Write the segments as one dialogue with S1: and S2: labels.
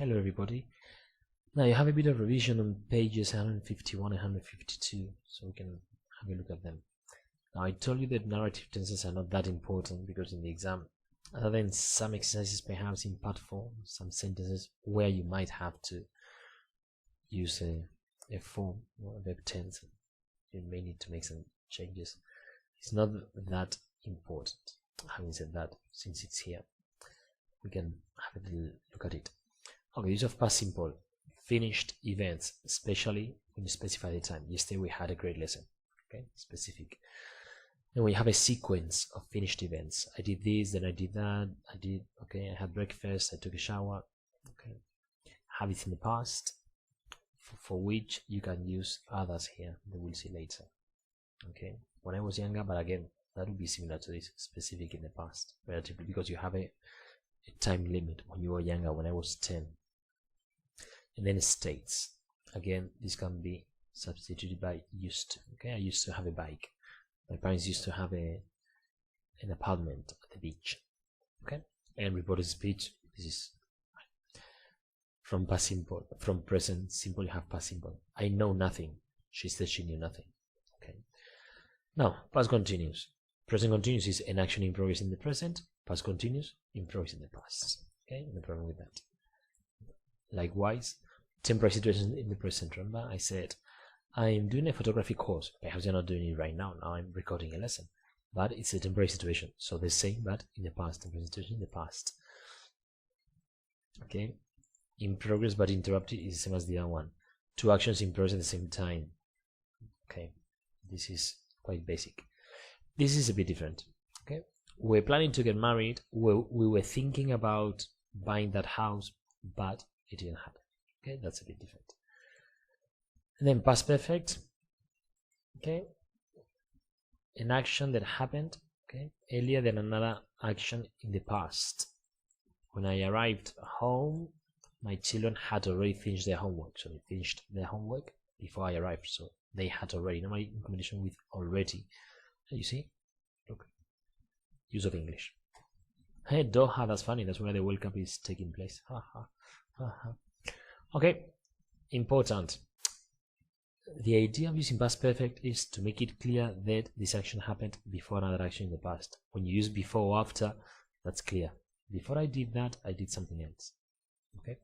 S1: Hello everybody. Now you have a bit of revision on pages 151 and 152, so we can have a look at them. Now I told you that narrative tenses are not that important because in the exam, other than some exercises perhaps in part 4, some sentences where you might have to use a form or a verb tense, you may need to make some changes. It's not that important. Having said that, since it's here, we can have a little look at it. Okay, use of past simple, finished events, especially when you specify the time. Yesterday we had a great lesson, okay, specific. Then we have a sequence of finished events. I did this, then I did that, I had breakfast, I took a shower, okay. Habits in the past, for which you can use others here that we'll see later, okay. When I was younger, but again, that would be similar to this, specific in the past, relatively, because you have a time limit when you were younger. When I was 10. And then states, again, this can be substituted by used to, okay. I used to have a bike. My parents used to have an apartment at the beach, okay. And reported speech, this is from past simple. From present simple you have past simple. I know nothing. She said she knew nothing, okay. Now past continuous. Present continuous is an action in progress in the present. Past continuous, in progress in the past, okay. No problem with that. Likewise, temporary situation in the present. Remember I said I'm doing a photography course. Perhaps you're not doing it right now. Now I'm recording a lesson, but it's a temporary situation, so the same but in the past. Temporary situation in the past, okay. In progress but interrupted is the same as the other one. Two actions in progress at the same time, okay. This is quite basic. This is a bit different, okay. We're planning to get married. We were thinking about buying that house, but it didn't happen, okay. That's a bit different. And then past perfect, okay, an action that happened, okay, earlier than another action in the past. When I arrived home, my children had already finished their homework, so they finished their homework before I arrived, so they had already, normally in combination with already. You see, look, use of English. Hey, Doha, that's funny, that's where the World Cup is taking place. Okay, important. The idea of using past perfect is to make it clear that this action happened before another action in the past. When you use before or after, that's clear. Before I did that, I did something else, okay.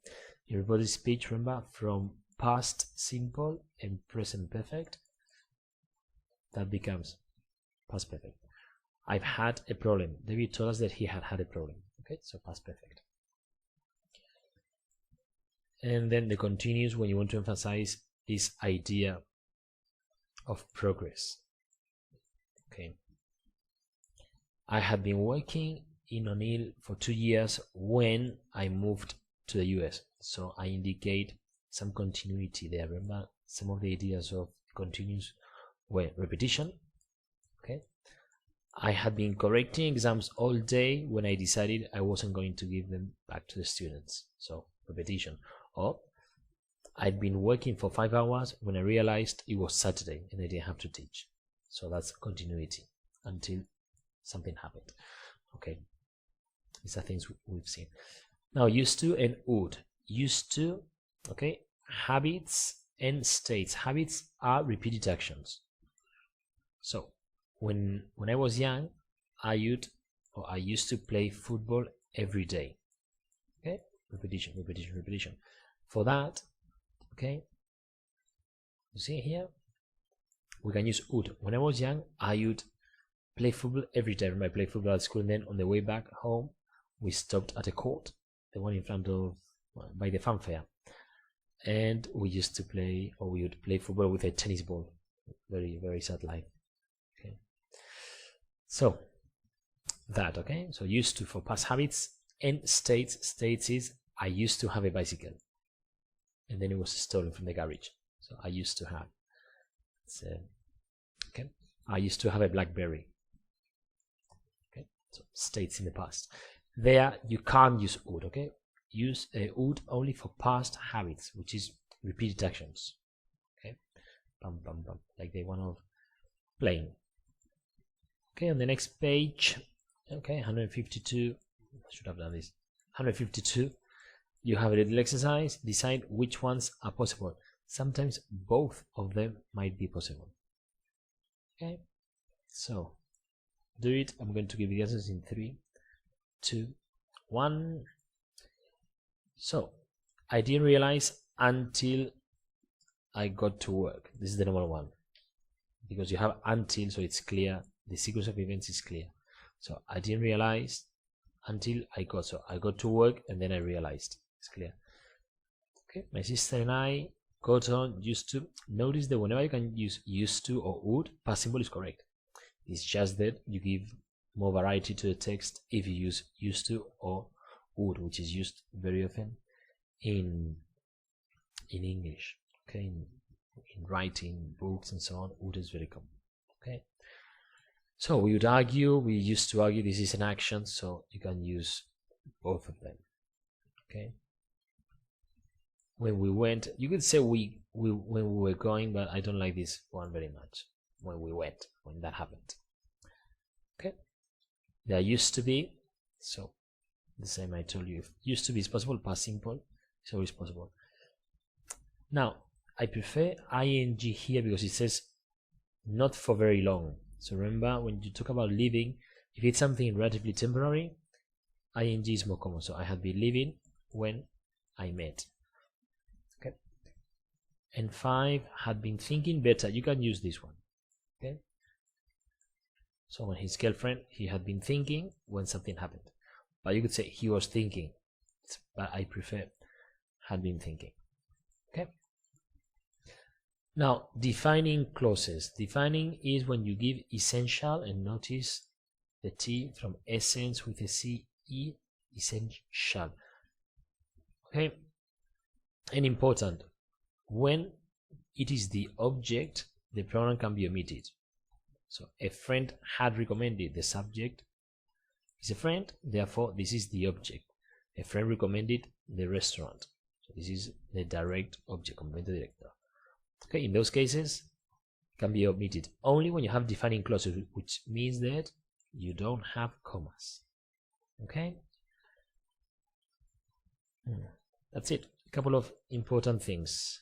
S1: In reported speech, remember, from past simple and present perfect, that becomes past perfect. I've had a problem. David told us that he had a problem, okay, so past perfect. And then the continuous, when you want to emphasize this idea of progress, okay. I had been working in O'Neill for 2 years when I moved to the US, so I indicate some continuity there. Remember, some of the ideas of continuous were repetition, okay. I had been correcting exams all day when I decided I wasn't going to give them back to the students, so repetition. Or I'd been working for 5 hours when I realized it was Saturday and I didn't have to teach, so that's continuity until something happened, okay. These are things we've seen. Now used to and would. Used to, okay, habits and states. Habits are repeated actions. So when I was young, I used to play football every day, okay. Repetition, repetition, repetition. For that, okay, you see here, we can use would. When I was young, I would play football every day. I played football at school, and then on the way back home, we stopped at a court, the one in front of, by the fanfare, and we used to play, or we would play football with a tennis ball. Very, very sad life, okay. So that, okay, so used to for past habits. And states is I used to have a bicycle, and then it was stolen from the garage, so I used to have, okay, I used to have a BlackBerry, okay. So states in the past. There you can't use would, okay. Use would only for past habits, which is repeated actions, okay. Bum bum bum, like the one of playing, okay. On the next page, okay, 152, I should have done this. 152, You have a little exercise, decide which ones are possible. Sometimes both of them might be possible. Okay, so do it. I'm going to give you the answers in 3, 2, 1. So I didn't realize until I got to work. This is the normal one, because you have until, so it's clear, the sequence of events is clear. So I didn't realize until I got, so I got to work and then I realized. It's clear. Okay, my sister and I got on used to. Notice that whenever you can use used to or would, past simple is correct. It's just that you give more variety to the text if you use used to or would, which is used very often in English. Okay, in writing, books, and so on, would is very common. Okay, so we would argue, we used to argue. This is an action, so you can use both of them. Okay, when we went, you could say when we were going, but I don't like this one very much. When we went, when that happened. Okay, there used to be, so the same I told you. If used to be is possible, past simple is always possible. Now I prefer ing here because it says not for very long. So remember, when you talk about living, if it's something relatively temporary, ing is more common. So I had been living when I met. Okay, and 5, had been thinking better. You can use this one. Okay, so when his girlfriend, he had been thinking when something happened, but you could say he was thinking, but I prefer had been thinking. Okay, now defining clauses. Defining is when you give essential, and notice the T from essence with a CE, essential. Okay, and important, when it is the object, the pronoun can be omitted. So a friend had recommended, the subject is a friend, therefore this is the object. A friend recommended the restaurant, so this is the direct object, complemento director. Okay, in those cases can be omitted only when you have defining clauses, which means that you don't have commas. Okay, that's it. A couple of important things.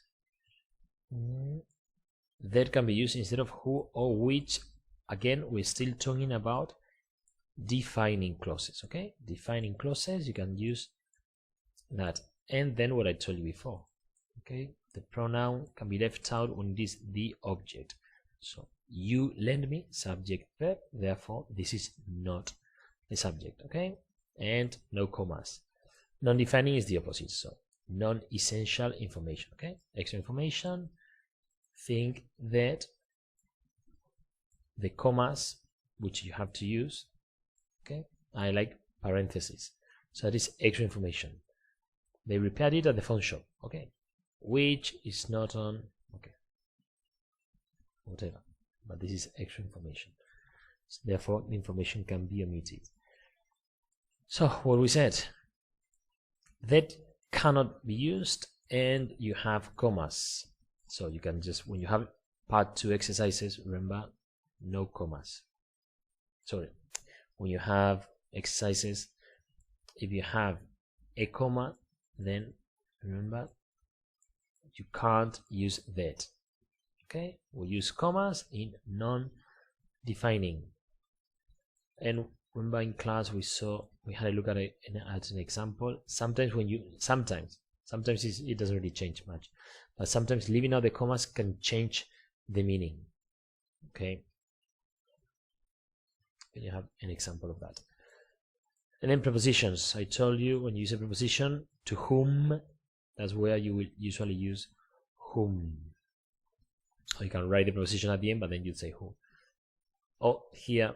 S1: That can be used instead of who or which. Again, we're still talking about defining clauses. Okay, defining clauses, you can use that. And then what I told you before. Okay, the pronoun can be left out when it is the object. So you lend me, subject verb, therefore this is not the subject. Okay, and no commas. Non-defining is the opposite, so non-essential information. Okay, extra information. Think that the commas which you have to use, okay, I like parentheses, so that is extra information. They repaired it at the phone shop. Okay, which is not on, okay, whatever, but this is extra information, so therefore the information can be omitted. So what we said, that cannot be used, and you have commas, so you can just, when you have part 2 exercises, remember, no commas. Sorry, when you have exercises, if you have a comma, then remember you can't use that. Okay, we use commas in non-defining. And remember in class we had a look at an example. Sometimes when you sometimes it doesn't really change much, but sometimes leaving out the commas can change the meaning. Okay, and you have an example of that. And then prepositions. I told you, when you use a preposition, to whom, that's where you will usually use whom. Or you can write the preposition at the end, but then you'd say who. Oh, here,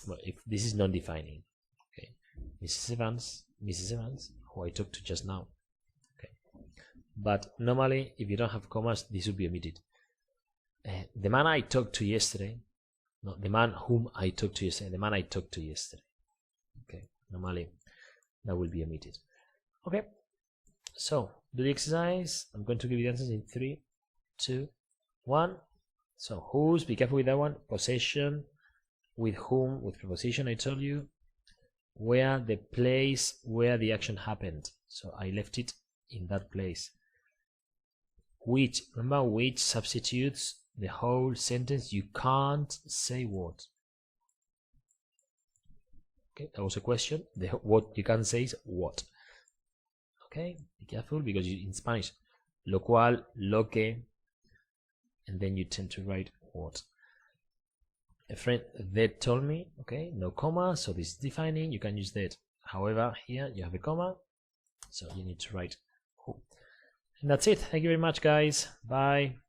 S1: well, if this is non-defining. Okay, Mrs. Evans, who I talked to just now. Okay, but normally, if you don't have commas, this would be omitted. The man I talked to yesterday. No, the man whom I talked to yesterday. The man I talked to yesterday. Okay, normally that will be omitted. Okay, so do the exercise. I'm going to give you the answers in 3, 2, 1. So whose, be careful with that one. Possession, with whom, with preposition I told you. where the place where the action happened. So I left it in that place. Which, remember, which substitutes the whole sentence. You can't say what. Okay, that was a question. The what you can say is what. Okay, be careful because in Spanish, lo cual, lo que, and then you tend to write what. A friend that told me, okay, no comma, so this is defining, you can use that. However, here you have a comma, so you need to write who. And that's it. Thank you very much, guys. Bye.